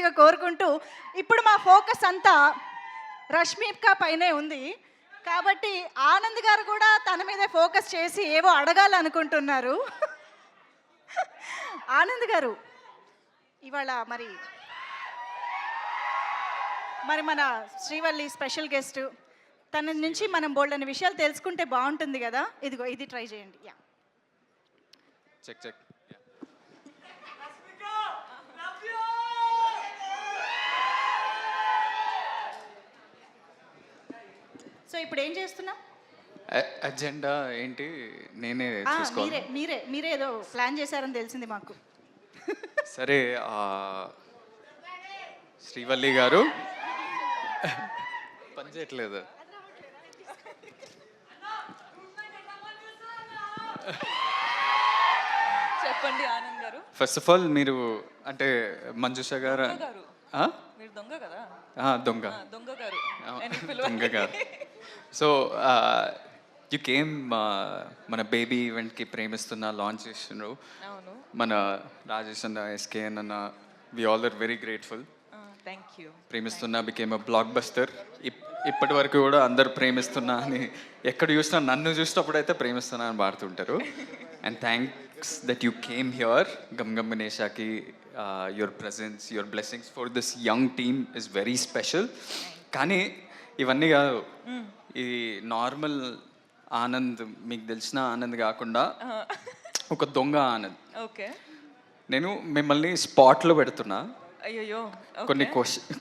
మనస్ఫూర్తిగా కోరుకుంటూ, ఇప్పుడు మా ఫోకస్ అంతా రష్మిక పైనే ఉంది. కాబట్టి ఆనంద్ గారు కూడా తన మీదే ఫోకస్ చేసి ఏవో అడగాలనుకుంటున్నారు. ఆనంద్ గారు, ఇవాళ మరి మన శ్రీవల్లి స్పెషల్ గెస్ట్, తన నుంచి మనం బోల్డని విషయాలు తెలుసుకుంటే బాగుంటుంది కదా. ఇదిగో ఇది ట్రై చేయండి. Yeah, check check. సో ఇప్పుడు ఏం చేస్తున్నాం? అజెండా ఏంటి నేనే చూసుకోవాలి. మీరే ఏదో ప్లాన్ చేశారని తెలిసింది మాకు. సరే, శ్రీవల్లి గారు పని చేయట్లేదు. చెప్పండి ఆనంద్ గారు. ఫస్ట్ ఆఫ్ ఆల్ మీరు అంటే మంజుష గారు మీరు దొంగ కదా. దొంగ దొంగ గారు దొంగ గారు. సో యు కేమ్ మన బేబీ ఈవెంట్కి ప్రేమిస్తున్న లాంచ్ చేస్తున్నారు. అవును, మన రాజేష్ అన్న, ఎస్కేఎన్ అన్న, we all are very grateful. Thank you. ప్రేమిస్తున్నా బికేమ్ అ బ్లాక్ బస్టర్. ఇప్పటి వరకు కూడా అందరు ప్రేమిస్తున్నా అని ఎక్కడ చూసినా, నన్ను చూసినప్పుడు అయితే ప్రేమిస్తున్నా అని పాడుతుంటారు. And thanks that you came here. గమ్ గమ్ గణేషాకి your presence, your blessings for this young team is very special. కానీ ఇవన్నీ కాదు, ఇది నార్మల్ ఆనంద్, మీకు తెలిసిన ఆనంద్ కాకుండా ఒక దొంగ ఆనంద్. ఓకే, నేను మిమ్మల్ని స్పాట్లో పెడుతున్నా, అయ్యో కొన్ని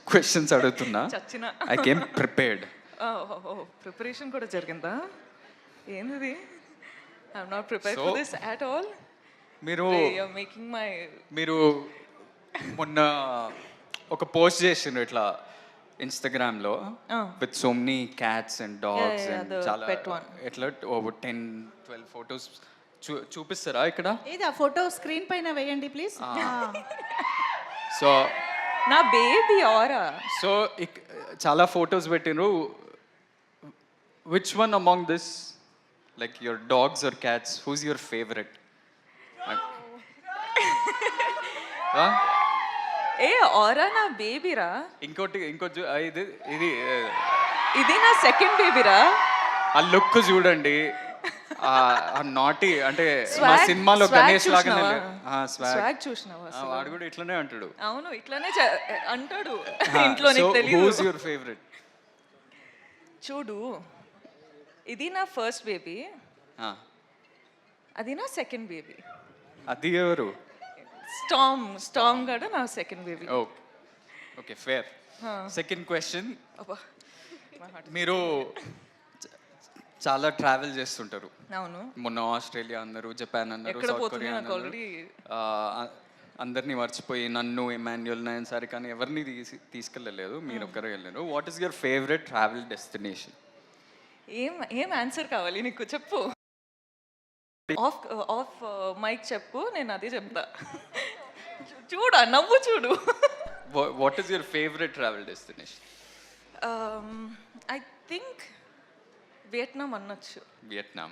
క్వశ్చన్స్ అడుగుతున్నా. చచ్చిన ఐ కేమ్ ప్రిపేర్డ్. ప్రిపరేషన్ కూడా జరిగిందా? ఏంది? I'm not prepared for this at all. మీరు మేకింగ్ మై మీరు మొన్న ఒక పోస్ట్ చేసిండ్రు ఇట్లా ఇన్స్టాగ్రామ్లో with so many cats and dogs and చాలా ఎట్లా 10-12 ఫొటోస్ చూపిస్తారా ఇక్కడ? ఏది ఆ ఫోటో స్క్రీన్ పైన వేయండి ప్లీజ్. సో నా బేబీ ఆరా. సో చాలా ఫొటోస్ పెట్టినరు. Which one among this, like your dogs or cats, who's your favourite? ఏ ఆరా నా బేబీరా. ఇంకోటి ఇది ఇది ఇది నా సెకండ్ బేబీరా. ఆ లుక్ చూడండి, నాటి అంటే మా సినిమాలో గణేష్ లాగానే స్వాగ్ చూసినావా? వాడు కూడా ఇట్లానే అంటాడు. అవును, ఇట్లానే అంటాడు ఇంట్లో. నీకు తెలియదు. Who's your favourite? చూడు, ఇది నా ఫస్ట్ బేబీ, అది నా సెకండ్ బేబీ. అది ఎవరు? స్టామ్ గడ నా second baby. Okay, fair. Second question, మీరు చాలా ట్రావెల్ చేస్తుంటారు. అవును, మొన్న ఆస్ట్రేలియా అన్నారు, జపాన్ అన్నారు, సౌత్ కొరియా అన్నారు. అందరినీ మర్చిపోయి నన్ను, ఎమాన్యుయల్, నయన్ సారి కానీ ఎవరిని తీసుకెళ్ళలేదు, మీరు ఒక్కరే వెళ్ళారు. What is your favourite travel destination? ఏం ఆన్సర్ కావాలి నీకు? చెప్పు. ఆఫ్ మైక్ చెప్పు, నేను అదే చెప్తా. చూడు, నవ్వు చూడు. What is your favourite travel destination? I think Vietnam అనొచ్చు. వియట్నాం.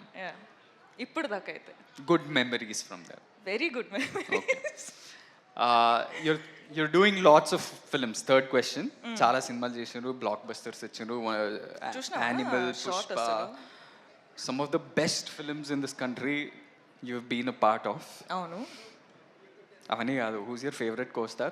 ఇప్పుడు దాకా అయితే good memories from there. Very good memories. you're doing lots of films. Third question, చాలా సినిమాలు చేసినారు, బ్లాక్ బస్టర్స్ ఇచ్చారు. Animal, Pushpa, some of the best films in this country you've been a part of. అవును, అవన్నీ కాదు, who's your favorite co-star?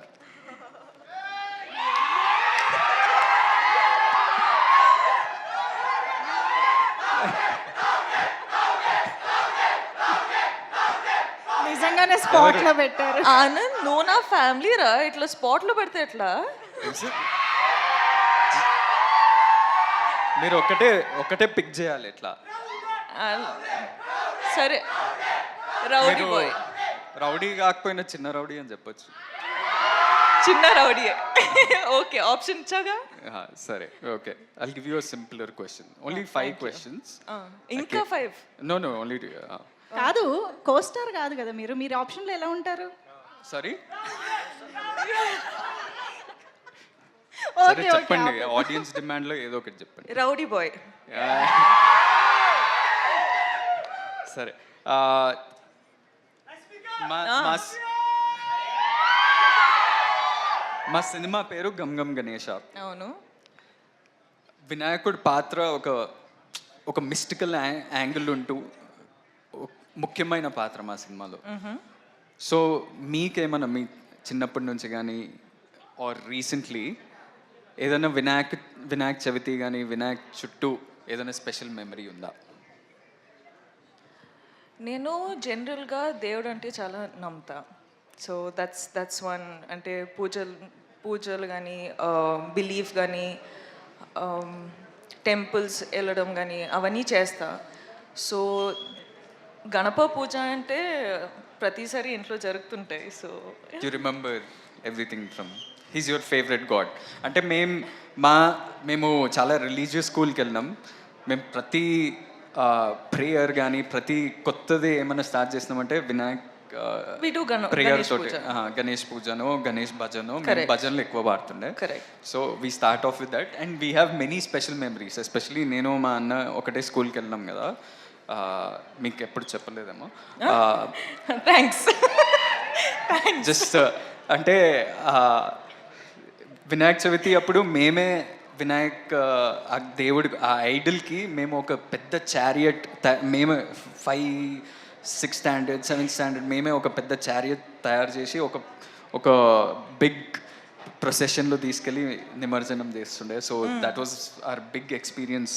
నిజంగానే spot లో పెట్టారు. ఆనంద్, నువ్వు నా ఫ్యామిలీ రా, ఇట్లా స్పాట్ లో పెడితే ఎట్లా? మీరు ఒకటే పిక్ చేయాలి ఇట్లా. సరే, రౌడీ బాయ్. రౌడీ కాకపోయినా చిన్న రౌడీ అని చెప్పొచ్చు. చిన్న రౌడీ. ఓకే, ఆప్షన్ ఇచ్చాగా. సరే, okay. I'll give you a simpler question. Only 5 questions. ఇంకా 5? No, only కాదు, కోస్టార్ కాదు కదా మీరు. మీరు ఆప్షన్లో ఎలా ఉంటారు? సారీ, ఓకే, చెప్పండి. ఆడియన్స్ డిమాండ్ లో ఏదో ఒకటి చెప్పండి. Rowdy boy. సరే, మా సినిమా పేరు గమ్ గమ్ గణేష. అవును. వినాయకుడి పాత్ర ఒక మిస్టికల్ యాంగిల్ ఉంటూ ముఖ్యమైన పాత్ర మా సినిమాలో. సో మీకేమన్నా మీ చిన్నప్పటి నుంచి కానీ ఆర్ రీసెంట్లీ ఏదైనా వినాయక చవితి కానీ వినాయక్ చుట్టూ ఏదైనా స్పెషల్ మెమరీ ఉందా? నేను జనరల్గా దేవుడు అంటే చాలా నమ్ముతా. So that's one. అంటే పూజలు కానీ బిలీఫ్ కానీ టెంపుల్స్ వెళ్ళడం కానీ అవన్నీ చేస్తా. సో గణప పూజ అంటే ప్రతిసారి ఇంట్లో జరుగుతుంటాయి. So you remember everything from he's your favourite God. అంటే మేము చాలా రిలీజియస్ స్కూల్కి వెళ్ళినాం. మేము ప్రతి ప్రేయర్ కానీ ప్రతి కొత్తది ఏమైనా స్టార్ట్ చేసినామంటే వినాయక్ ప్రేయర్ తోటి గణేష్ పూజనో గణేష్ భజనో భజనలు ఎక్కువ పాడుతుండే. So we start off with that and we have many special memories. Especially నేను మా అన్న ఒకటే స్కూల్కి వెళ్ళినాం కదా, మీకు ఎప్పుడు చెప్పలేదేమో. థ్యాంక్స్. జస్ట్ అంటే వినాయక చవితి అప్పుడు మేమే వినాయక్ ఆ దేవుడి ఆ ఐడల్కి మేము ఒక పెద్ద చారియట్ మేమే 5, 6 స్టాండర్డ్ 7th స్టాండర్డ్ మేమే ఒక పెద్ద చారియట్ తయారు చేసి ఒక బిగ్ ప్రొసెషన్లో తీసుకెళ్ళి నిమజ్జనం చేస్తుండే. So that was our big experience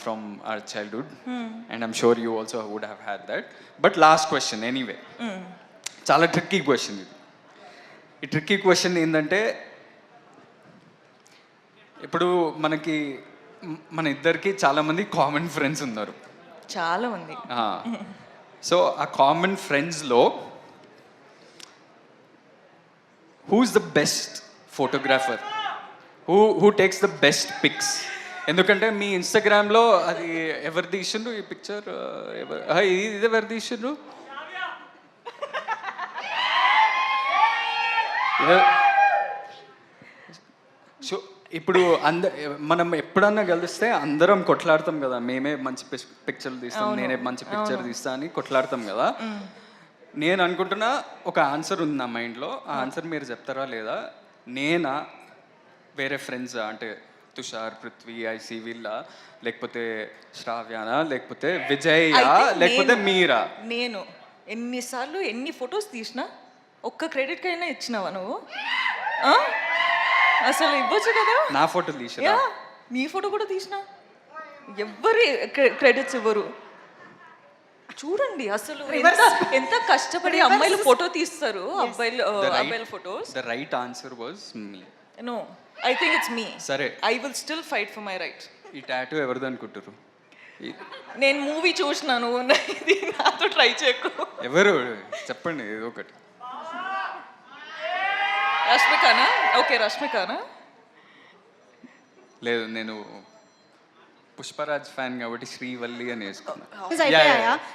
from our childhood and I'm sure you also would have had that. But last question anyway, చాలా ట్రిక్కీ క్వశ్చన్ ఇది. ఈ ట్రిక్కీ క్వశ్చన్ ఏంటంటే ఇప్పుడు మన ఇద్దరికి చాలామంది కామన్ ఫ్రెండ్స్ ఉన్నారు. చాలా మంది. సో ఆ కామన్ ఫ్రెండ్స్లో who's the best photographer, who takes the best pics? ఎందుకంటే మీ ఇన్స్టాగ్రామ్లో అది ఎవరు తీసిండ్రు ఈ పిక్చర్, ఇది ఎవరు తీసిండ్రు? సో ఇప్పుడు మనం ఎప్పుడన్నా కలిస్తే అందరం కొట్లాడతాం కదా, మేమే మంచి పిక్చర్లు తీస్తాం, నేనే మంచి పిక్చర్ తీస్తా అని కొట్లాడతాం కదా. నేను అనుకుంటున్నా ఒక ఆన్సర్ ఉంది నా మైండ్లో, ఆ ఆన్సర్ మీరు చెప్తారా లేదా? నేనా, వేరే ఫ్రెండ్స్ అంటే తుషార్, పృథ్వీ, ఐసి వీళ్ళ, లేకపోతే శ్రావ్యానా, లేకపోతే విజయ్, లేకపోతే మీరా? నేను ఎన్నిసార్లు ఎన్ని ఫొటోస్ తీసినా ఒక్క క్రెడిట్ కైనా ఇచ్చినావా నువ్వు? అసలు ఇవ్వచ్చు కదా. నా ఫోటో తీసినా, నీ ఫోటో కూడా తీసినా, ఎవ్వరి క్రెడిట్స్ ఇవ్వరు. చూడండి అసలు ఎంత కష్టపడి అమ్మాయిలు ఫోటో తీస్తారు, అబ్బాయిల photos. The right answer was me. No, I think it's me. సరే, I will still fight for my right. ఈ టాటూ ఎవరిది అనుకుంటారు? నేను మూవీ చూసినాను, ఇది నాతో ట్రై చేయకు. ఎవరు చెప్పండి ఏదో ఒకటి. రష్మికానా? ఓకే, రష్మికానా? లేదు, నేను పుష్పరాజ్ ఫ్యాన్ కాబట్టి శ్రీవల్లి అని వేసుకున్నాను.